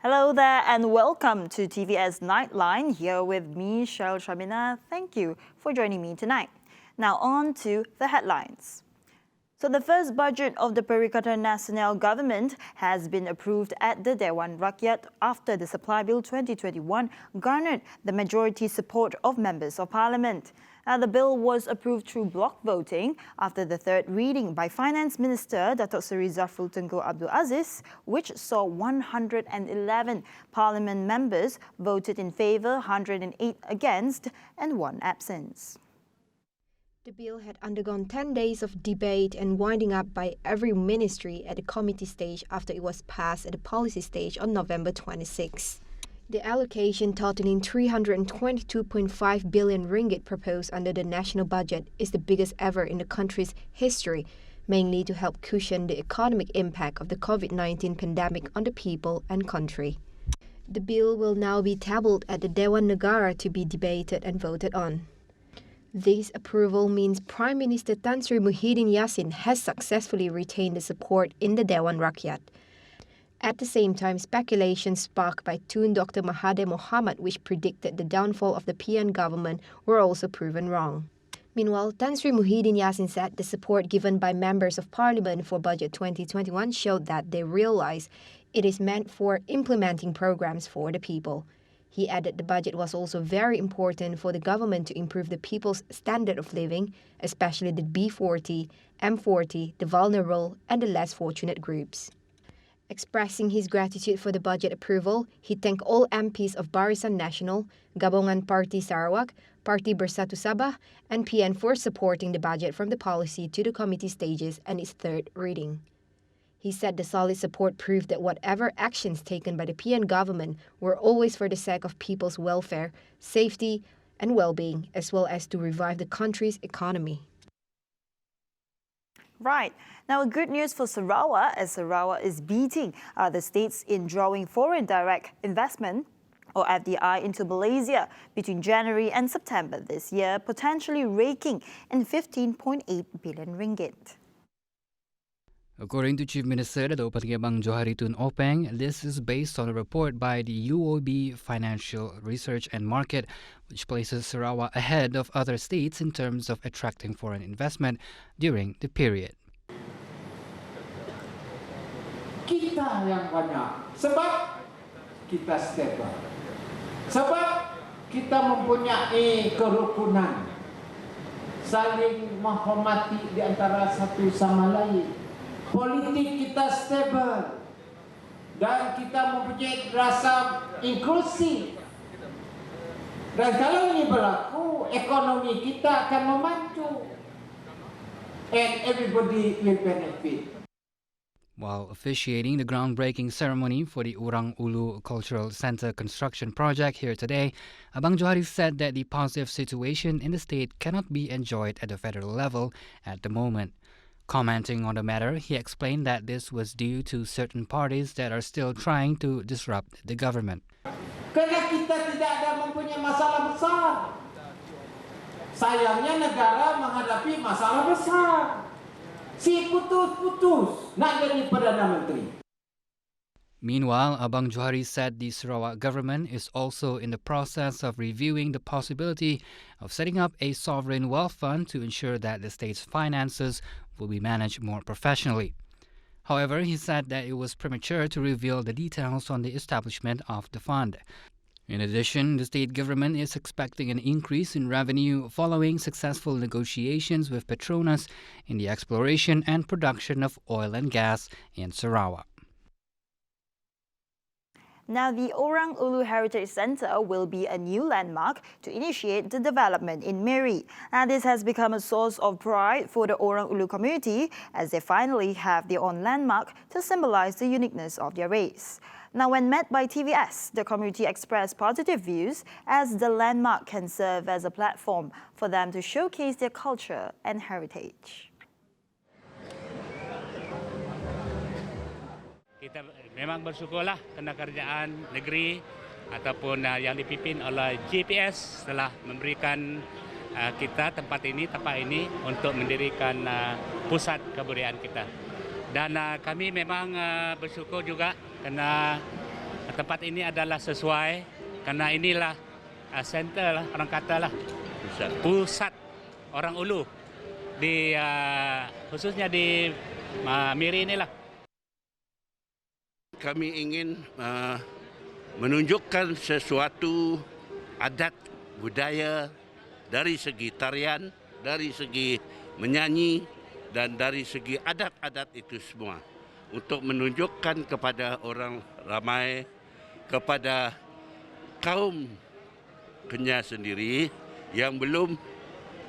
Hello there and welcome to TVS Nightline, here with me, Cheryl Shamina. Thank you for joining me tonight. Now on to the headlines. So the first budget of the Perikatan Nasional government has been approved at the Dewan Rakyat after the Supply Bill 2021 garnered the majority support of members of parliament. The bill was approved through block voting after the third reading by Finance Minister Datuk Seri Zafrul Tunku Abdul Aziz, which saw 111 parliament members voted in favour, 108 against and 1 absence. The bill had undergone 10 days of debate and winding up by every ministry at the committee stage after it was passed at the policy stage on November 26. The allocation totaling 322.5 billion ringgit proposed under the national budget is the biggest ever in the country's history, mainly to help cushion the economic impact of the COVID-19 pandemic on the people and country. The bill will now be tabled at the Dewan Negara to be debated and voted on. This approval means Prime Minister Tan Sri Muhyiddin Yassin has successfully retained the support in the Dewan Rakyat. At the same time, speculation sparked by Tun Dr. Mahathir Mohamad, which predicted the downfall of the PN government, were also proven wrong. Meanwhile, Tan Sri Muhyiddin Yassin said the support given by members of parliament for Budget 2021 showed that they realize it is meant for implementing programs for the people. He added the budget was also very important for the government to improve the people's standard of living, especially the B40, M40, the vulnerable and the less fortunate groups. Expressing his gratitude for the budget approval, he thanked all MPs of Barisan Nasional, Gabungan Parti Sarawak, Parti Bersatu Sabah, and PN for supporting the budget from the policy to the committee stages and its third reading. He said the solid support proved that whatever actions taken by the PN government were always for the sake of people's welfare, safety, and well-being, as well as to revive the country's economy. Right. Now, good news for Sarawak, as Sarawak is beating the states in drawing foreign direct investment, or FDI, into Malaysia between January and September this year, potentially raking in 15.8 billion ringgit. According to Chief Minister Dato' Patinggi Abang Johari Tun Openg, this is based on a report by the UOB Financial Research and Market, which places Sarawak ahead of other states in terms of attracting foreign investment during the period. Kita yang banyak, sebab kita stable, sebab kita mempunyai kerukunan, saling menghormati di antara satu sama lain. Politik kita stabil dan kita mempunyai rasa inklusif. Dan kalau ini berlaku, ekonomi kita akan memacu. And everybody will benefit. While officiating the groundbreaking ceremony for the Orang Ulu Cultural Centre construction project here today, Abang Johari said that the positive situation in the state cannot be enjoyed at the federal level at the moment. Commenting on the matter, he explained that this was due to certain parties that are still trying to disrupt the government. Kerana kita tidak ada mempunyai masalah besar. Sayangnya negara menghadapi masalah besar. Si putus-putus nak jadi Perdana Menteri. Meanwhile, Abang Johari said the Sarawak government is also in the process of reviewing the possibility of setting up a sovereign wealth fund to ensure that the state's finances will be managed more professionally. However, he said that it was premature to reveal the details on the establishment of the fund. In addition, the state government is expecting an increase in revenue following successful negotiations with Petronas in the exploration and production of oil and gas in Sarawak. Now, the Orang Ulu Heritage Centre will be a new landmark to initiate the development in Miri. And this has become a source of pride for the Orang Ulu community as they finally have their own landmark to symbolise the uniqueness of their race. Now, when met by TVS, the community expressed positive views as the landmark can serve as a platform for them to showcase their culture and heritage. Kita memang bersyukurlah kerana kerajaan negeri ataupun yang dipimpin oleh GPS telah memberikan kita tempat ini untuk mendirikan pusat kebudayaan kita. Dan kami memang bersyukur juga kerana tempat ini adalah sesuai kerana inilah center lah, orang katalah pusat orang Ulu di khususnya di Miri inilah. Kami ingin menunjukkan sesuatu adat budaya dari segi tarian, dari segi menyanyi dan dari segi adat-adat itu semua untuk menunjukkan kepada orang ramai, kepada kaum Kenyah sendiri yang belum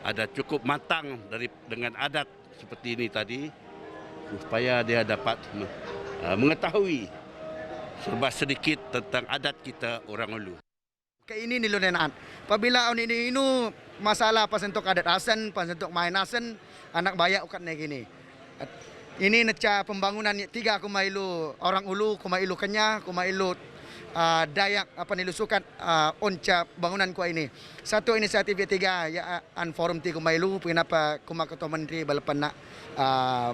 ada cukup matang dengan adat seperti ini tadi, supaya dia dapat mengetahui serba sedikit tentang adat kita orang Ulu. Ini nilunan. Apabila ini masalah pas untuk adat asan, pas untuk main asan, anak bayak ukat naik ini. Ini neca pembangunan 3 kumailu orang Ulu, kumailu Kenyah, kumailu Dayak apa nilusukan onca bangunan ku ini. Satu inisiatif yang 3 ya forum 3 kumailu kenapa kuma ketua menteri balapan nak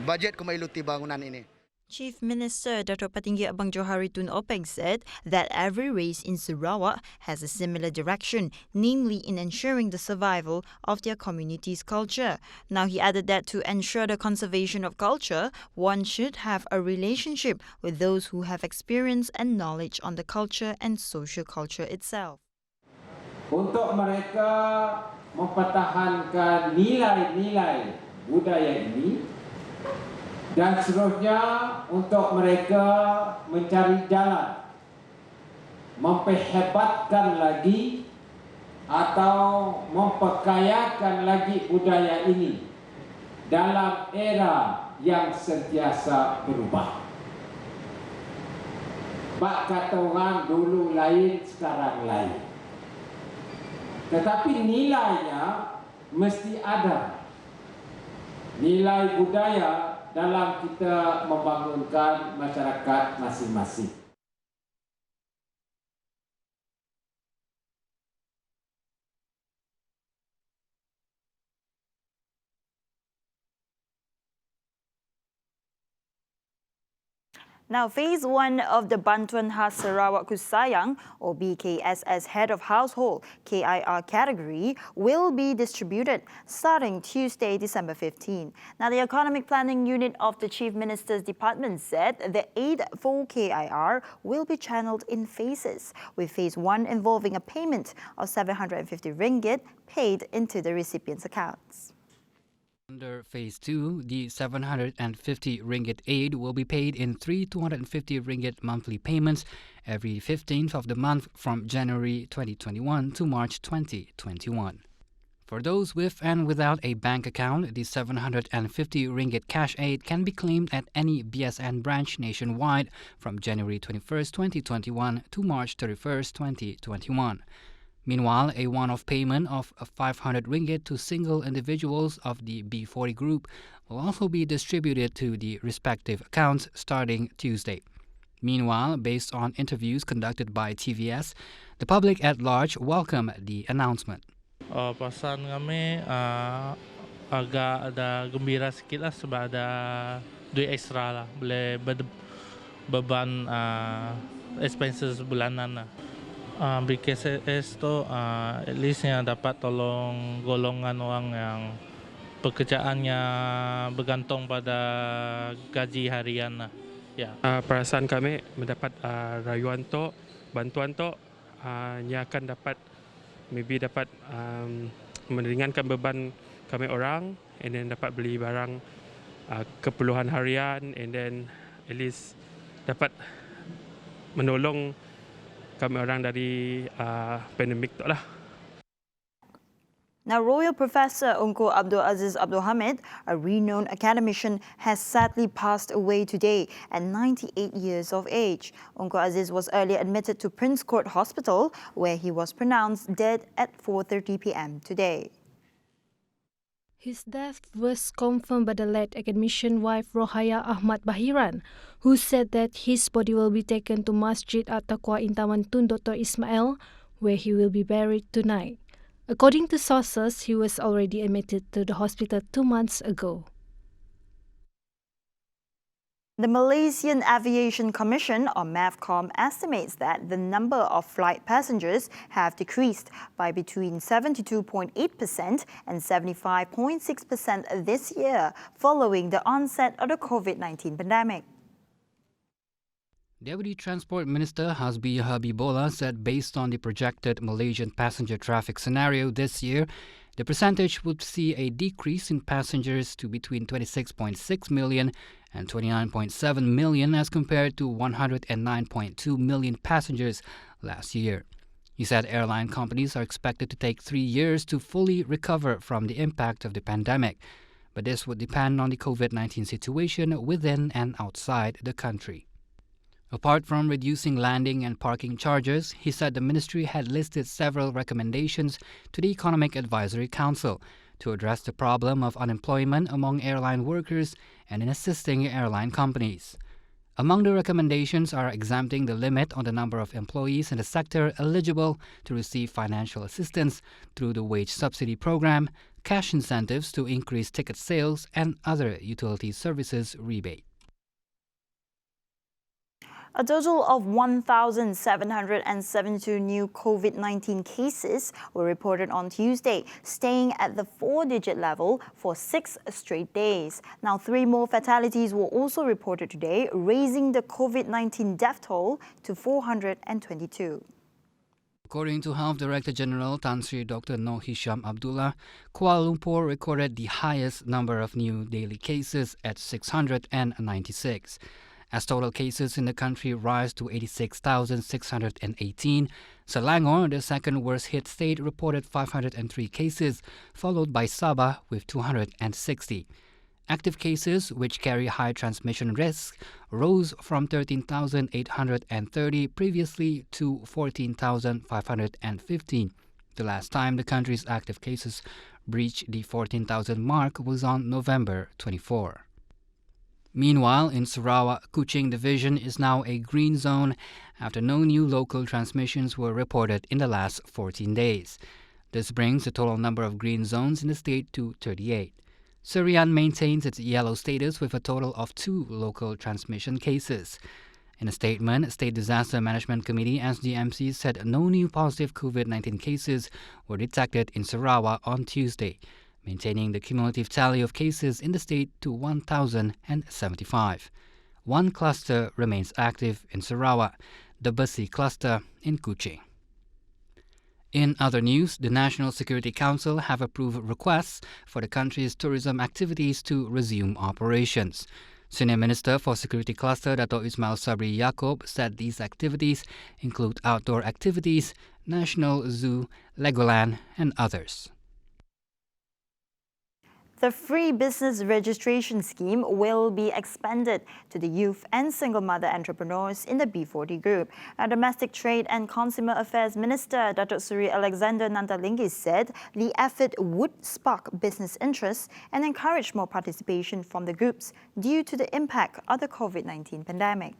budget kumailu 3 bangunan ini. Chief Minister Dato' Patinggi Abang Johari Tun Openg said that every race in Sarawak has a similar direction, namely in ensuring the survival of their community's culture. Now he added that to ensure the conservation of culture, one should have a relationship with those who have experience and knowledge on the culture and social culture itself. Untuk mereka mempertahankan nilai-nilai budaya ini, dan seterusnya untuk mereka mencari jalan memperhebatkan lagi atau memperkayakan lagi budaya ini dalam era yang sentiasa berubah. Bak kata orang dulu lain, sekarang lain. Tetapi nilainya mesti ada. Nilai budaya dalam kita membangunkan masyarakat masing-masing. Now, Phase 1 of the Bantuan Khas Sarawak Kusayang, or BKSS Head of Household KIR category, will be distributed starting Tuesday, December 15. Now, the Economic Planning Unit of the Chief Minister's Department said the aid for KIR will be channeled in phases, with Phase 1 involving a payment of 750 ringgit paid into the recipient's accounts. Under Phase 2, the 750 ringgit aid will be paid in 3 250 ringgit monthly payments every 15th of the month from January 2021 to March 2021. For those with and without a bank account, the 750 ringgit cash aid can be claimed at any BSN branch nationwide from January 21st, 2021 to March 31st, 2021. Meanwhile, a one-off payment of 500 ringgit to single individuals of the B40 group will also be distributed to the respective accounts starting Tuesday. Meanwhile, based on interviews conducted by TVS, the public at large welcome the announcement. Pasan kami agak ada gembira sikit lah sebab ada duit ekstra lah, boleh beban expenses bulanan lah. BKSS tu at least yang dapat tolong golongan orang yang pekerjaannya bergantung pada gaji harian lah. Ya. Perasaan kami mendapat rayuan tu, bantuan tu yang akan dapat meringankan beban kami orang, and then dapat beli barang keperluan harian, and then at least dapat menolong kami orang dari pandemik tu lah. Now, Royal Professor Unku Abdul Aziz Abdul Hamid, a renowned academician, has sadly passed away today at 98 years of age. Unku Aziz was earlier admitted to Prince Court Hospital, where he was pronounced dead at 4:30 p.m. today. His death was confirmed by the late academician wife Rohaya Ahmad Bahiran, who said that his body will be taken to Masjid At-Taqwa in Taman Tun Dr. Ismail, where he will be buried tonight. According to sources, he was already admitted to the hospital 2 months ago. The Malaysian Aviation Commission, or MAVCOM, estimates that the number of flight passengers have decreased by between 72.8% and 75.6% this year, following the onset of the COVID-19 pandemic. Deputy Transport Minister Hasbi Habibullah said based on the projected Malaysian passenger traffic scenario this year, the percentage would see a decrease in passengers to between 26.6 million and 29.7 million as compared to 109.2 million passengers last year. He said airline companies are expected to take 3 years to fully recover from the impact of the pandemic, but this would depend on the COVID-19 situation within and outside the country. Apart from reducing landing and parking charges, he said the ministry had listed several recommendations to the Economic Advisory Council to address the problem of unemployment among airline workers and in assisting airline companies. Among the recommendations are exempting the limit on the number of employees in the sector eligible to receive financial assistance through the wage subsidy program, cash incentives to increase ticket sales, and other utility services rebate. A total of 1,772 new COVID-19 cases were reported on Tuesday, staying at the 4-digit level for 6 straight days. Now, 3 more fatalities were also reported today, raising the COVID-19 death toll to 422. According to Health Director General Tan Sri Dr. Noh Hisham Abdullah, Kuala Lumpur recorded the highest number of new daily cases at 696. As total cases in the country rise to 86,618, Selangor, the second worst hit state, reported 503 cases, followed by Sabah with 260. Active cases, which carry high transmission risk, rose from 13,830 previously to 14,515. The last time the country's active cases breached the 14,000 mark was on November 24. Meanwhile, in Sarawak, Kuching Division is now a green zone after no new local transmissions were reported in the last 14 days. This brings the total number of green zones in the state to 38. Serian maintains its yellow status with a total of 2 local transmission cases. In a statement, State Disaster Management Committee (SDMC) said no new positive COVID-19 cases were detected in Sarawak on Tuesday, maintaining the cumulative tally of cases in the state to 1,075. 1 cluster remains active in Sarawak, the Besi cluster in Kuching. In other news, the National Security Council have approved requests for the country's tourism activities to resume operations. Senior Minister for Security Cluster Dato' Ismail Sabri Yaakob said these activities include outdoor activities, National Zoo, Legoland, and others. The free business registration scheme will be expanded to the youth and single mother entrepreneurs in the B40 group. Our Domestic Trade and Consumer Affairs Minister Datuk Seri Alexander Nantalingis said the effort would spark business interest and encourage more participation from the groups due to the impact of the COVID-19 pandemic.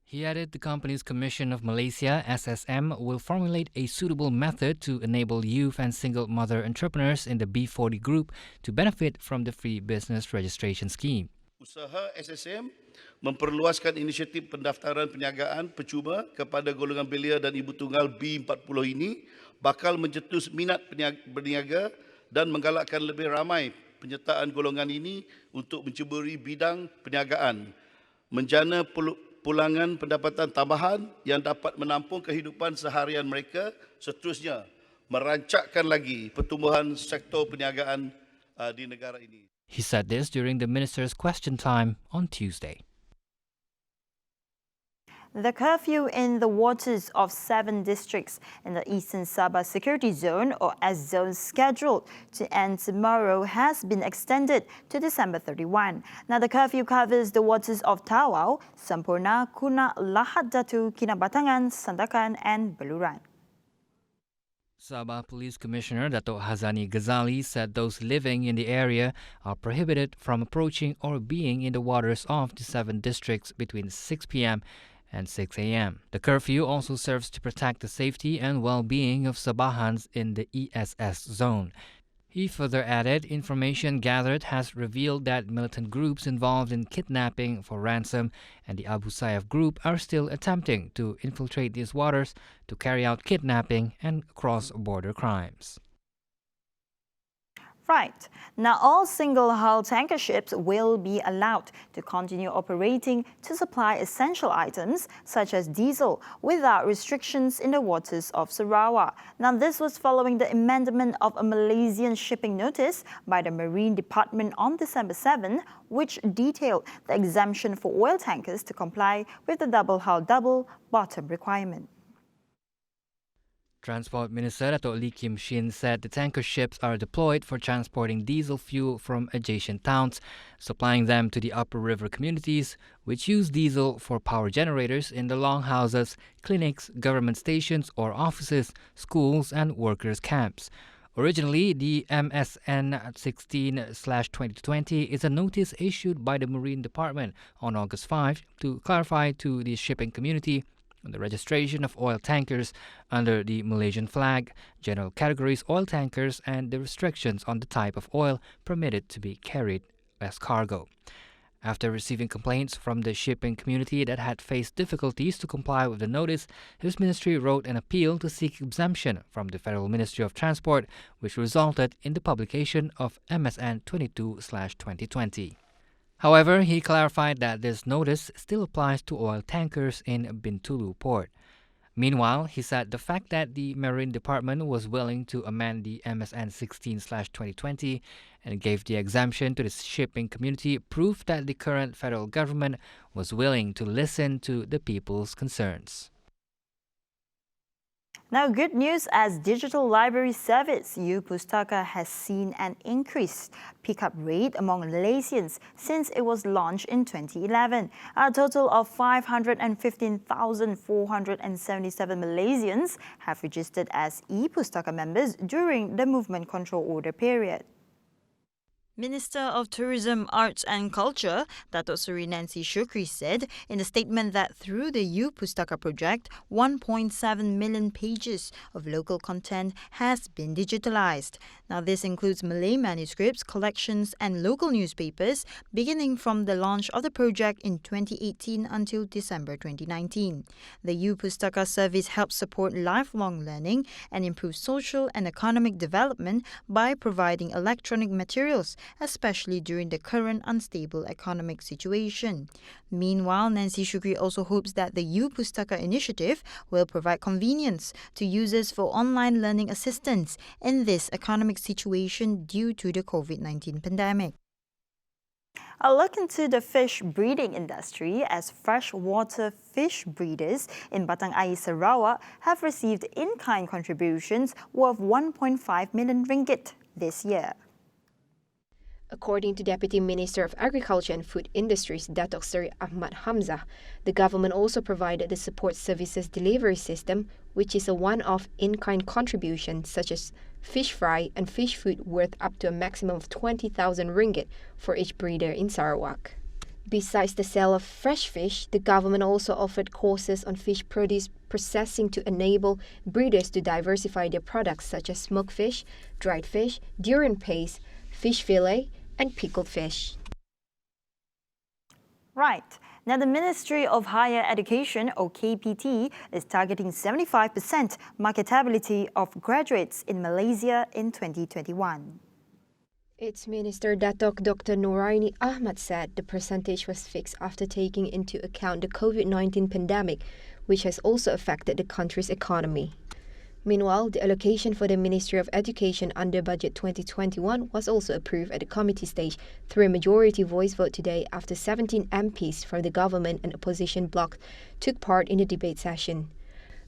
He added the Companies Commission of Malaysia, SSM, will formulate a suitable method to enable youth and single mother entrepreneurs in the B40 group to benefit from the free business registration scheme. Usaha SSM memperluaskan inisiatif pendaftaran perniagaan percuma kepada golongan belia dan ibu tunggal B40 ini bakal mencetus minat berniaga dan menggalakkan lebih ramai penyertaan golongan ini untuk menceburi bidang perniagaan, menjana pulangan pendapatan tambahan yang dapat menampung kehidupan seharian mereka, seterusnya merancakkan lagi pertumbuhan sektor perniagaan di negara ini. He said this during the minister's question time on Tuesday. The curfew in the waters of 7 districts in the Eastern Sabah Security Zone, or S-Zone, scheduled to end tomorrow has been extended to December 31. Now, the curfew covers the waters of Tawau, Sampurna, Kuna, Lahad Datu, Kinabatangan, Sandakan and Beluran. Sabah Police Commissioner Dato' Hazani Ghazali said those living in the area are prohibited from approaching or being in the waters of the 7 districts between 6 p.m. and 6 a.m. The curfew also serves to protect the safety and well-being of Sabahans in the ESS zone. He further added, information gathered has revealed that militant groups involved in kidnapping for ransom and the Abu Sayyaf group are still attempting to infiltrate these waters to carry out kidnapping and cross-border crimes. Right. Now, all single-hull tanker ships will be allowed to continue operating to supply essential items such as diesel without restrictions in the waters of Sarawak. Now, this was following the amendment of a Malaysian shipping notice by the Marine Department on December 7, which detailed the exemption for oil tankers to comply with the double-hull, double-bottom requirement. Transport Minister Dato' Lee Kim Shin said the tanker ships are deployed for transporting diesel fuel from adjacent towns, supplying them to the upper river communities, which use diesel for power generators in the longhouses, clinics, government stations or offices, schools and workers' camps. Originally, the MSN 16/2020 is a notice issued by the Marine Department on August 5 to clarify to the shipping community the registration of oil tankers under the Malaysian flag, general categories oil tankers, and the restrictions on the type of oil permitted to be carried as cargo. After receiving complaints from the shipping community that had faced difficulties to comply with the notice, his ministry wrote an appeal to seek exemption from the Federal Ministry of Transport, which resulted in the publication of MSN 22/2020. However, he clarified that this notice still applies to oil tankers in Bintulu port. Meanwhile, he said the fact that the Marine Department was willing to amend the MSN 16/2020 and gave the exemption to the shipping community proved that the current federal government was willing to listen to the people's concerns. Now, good news as digital library service U-Pustaka has seen an increased pickup rate among Malaysians since it was launched in 2011. A total of 515,477 Malaysians have registered as e-Pustaka members during the movement control order period. Minister of Tourism, Arts and Culture, Dato' Seri Nancy Shukri, said in a statement that through the U-Pustaka project, 1.7 million pages of local content has been digitalized. Now, this includes Malay manuscripts, collections and local newspapers, beginning from the launch of the project in 2018 until December 2019. The U-Pustaka service helps support lifelong learning and improve social and economic development by providing electronic materials, especially during the current unstable economic situation. Meanwhile, Nancy Shukri also hopes that the U-Pustaka initiative will provide convenience to users for online learning assistance in this economic situation due to the COVID-19 pandemic. A look into the fish breeding industry as freshwater fish breeders in Batang Air, Sarawak have received in-kind contributions worth 1.5 million ringgit this year. According to Deputy Minister of Agriculture and Food Industries, Dato' Seri Ahmad Hamzah, the government also provided the support services delivery system, which is a one-off in-kind contribution such as fish fry and fish food worth up to a maximum of 20,000 ringgit for each breeder in Sarawak. Besides the sale of fresh fish, the government also offered courses on fish produce processing to enable breeders to diversify their products such as smoked fish, dried fish, durian paste, fish fillet, and pickled fish. Right. Now, the Ministry of Higher Education, or KPT, is targeting 75% marketability of graduates in Malaysia in 2021. Its Minister Datuk Dr. Noraini Ahmad said the percentage was fixed after taking into account the COVID-19 pandemic, which has also affected the country's economy. Meanwhile, the allocation for the Ministry of Education under Budget 2021 was also approved at the committee stage through a majority voice vote today after 17 MPs from the government and opposition bloc took part in the debate session.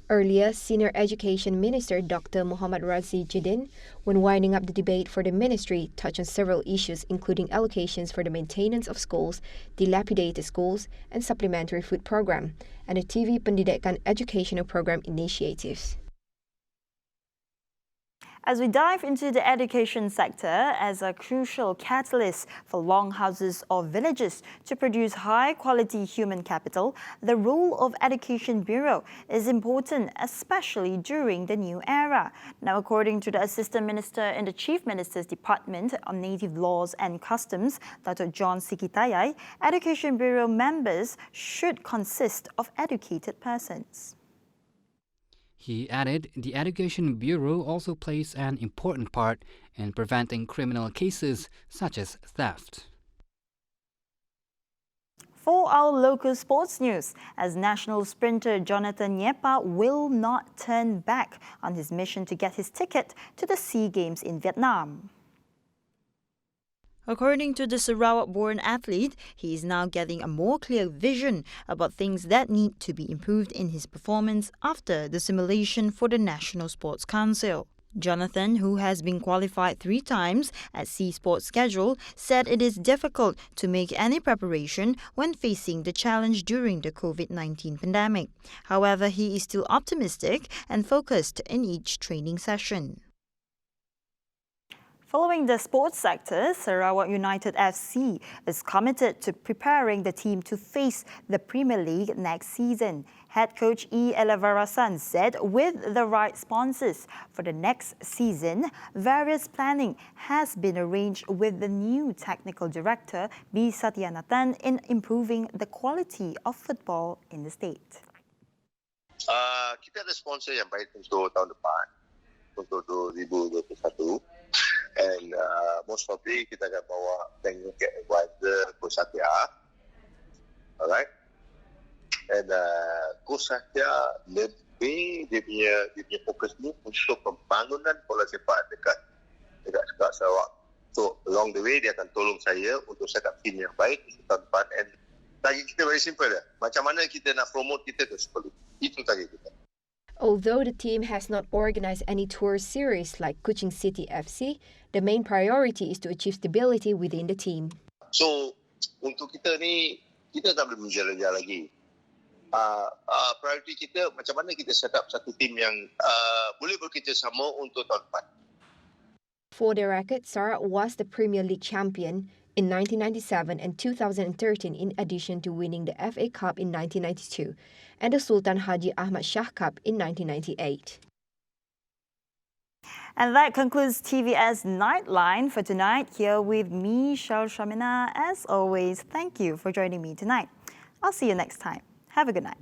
Earlier, Senior Education Minister Dr. Muhammad Razi Jidin, when winding up the debate for the ministry, touched on several issues including allocations for the maintenance of schools, dilapidated schools, and supplementary food program, and the TV Pendidikan educational program initiatives. As we dive into the education sector as a crucial catalyst for longhouses or villages to produce high-quality human capital, the role of Education Bureau is important, especially during the new era. Now, according to the Assistant Minister in the Chief Minister's Department on Native Laws and Customs, Dr. John Sikitayai, Education Bureau members should consist of educated persons. He added the Education Bureau also plays an important part in preventing criminal cases such as theft. For our local sports news, as national sprinter Jonathan Nyepa will not turn back on his mission to get his ticket to the SEA Games in Vietnam. According to the Sarawak-born athlete, he is now getting a more clear vision about things that need to be improved in his performance after the simulation for the National Sports Council. Jonathan, who has been qualified 3 times at Sea Sports schedule, said it is difficult to make any preparation when facing the challenge during the COVID-19 pandemic. However, he is still optimistic and focused in each training session. Following the sports sector, Sarawak United FC is committed to preparing the team to face the Premier League next season. Head coach E. Elavarasan said with the right sponsors for the next season, various planning has been arranged with the new technical director, B. Satyanathan, in improving the quality of football in the state. Kita ada sponsor yang baik untuk tahun depan, untuk 2021. And most probably kita akan bawa technical advisor Coach Satya. Alright. And Coach Satya lebih dia punya fokus ni untuk pembangunan bola sepak dekat Sarawak. So along the way dia akan tolong saya untuk set up team yang baik untuk tahun depan. And target kita very simple dah. Macam mana kita nak promote kita ke Super League. Itu target kita. Although the team has not organized any tour series like Kuching City FC, the main priority is to achieve stability within the team. So, untuk kita ni, kita tak boleh menjelajah lagi. Priority kita, macam mana kita set up satu team yang boleh bekerjasama untuk tahun depan. For the record, Sarawak was the Premier League champion in 1997 and 2013 in addition to winning the FA Cup in 1992 and the Sultan Haji Ahmad Shah Cup in 1998. And that concludes TVS Nightline for tonight. Here with me, Shal Shamina. As always, thank you for joining me tonight. I'll see you next time. Have a good night.